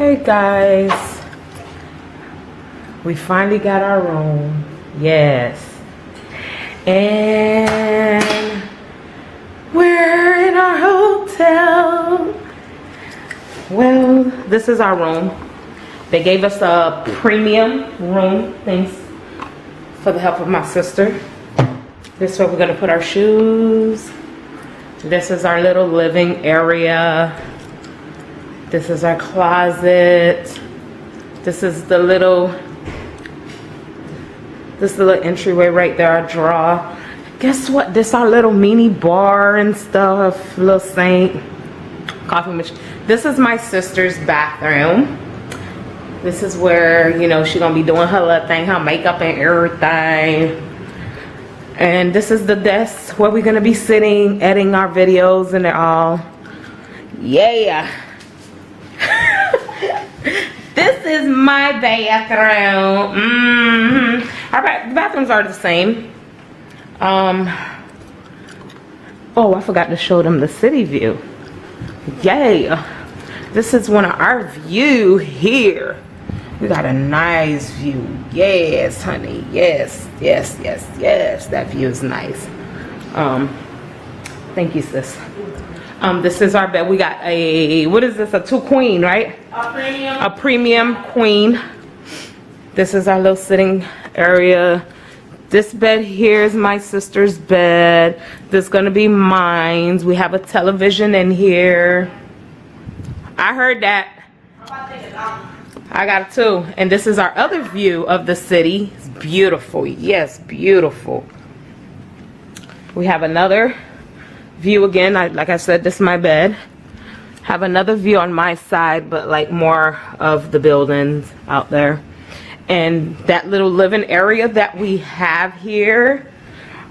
Alright guys, we finally got our room. Yes, and we're in our hotel. Well, this is our room. They gave us a premium room, thanks for the help of my sister. This is where we're gonna put our shoes. This is our little living area. This is our closet. This is the little entryway right there, our drawer. Guess what? This our little mini bar and stuff. Little sink, coffee machine. This is my sister's bathroom. This is where, you know, she's gonna be doing her little thing, her makeup and everything. And this is the desk where we're gonna be sitting, editing our videos and all. Yeah. This is my bathroom. Our bathrooms are the same. Oh, I forgot to show them the city view. Yeah. This is one of our view here. We got a nice view. Yes, honey. Yes, yes, yes, yes. That view is nice. Thank you, sis. This is our bed. We got a, what is this? A 2 queen, right? A premium. A premium queen. This is our little sitting area. This bed here is my sister's bed. This is gonna be mine. We have a television in here. I heard that. I got it too. And this is our other view of the city. It's beautiful. Yes, beautiful. We have another view again. Like I said, this is my bed. Have another view on my side, but like more of the buildings out there. And that little living area that we have here,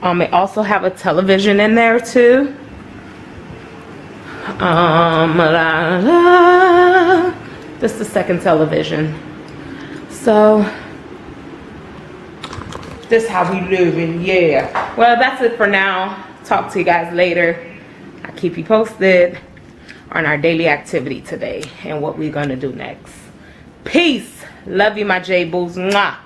it also have a television in there too. This is the second television. So this is how we living. Yeah. Well, that's it for now. Talk to you guys later. I'll keep you posted on our daily activity today and what we're gonna do next. Peace. Love you, my J-Boos. Mwah.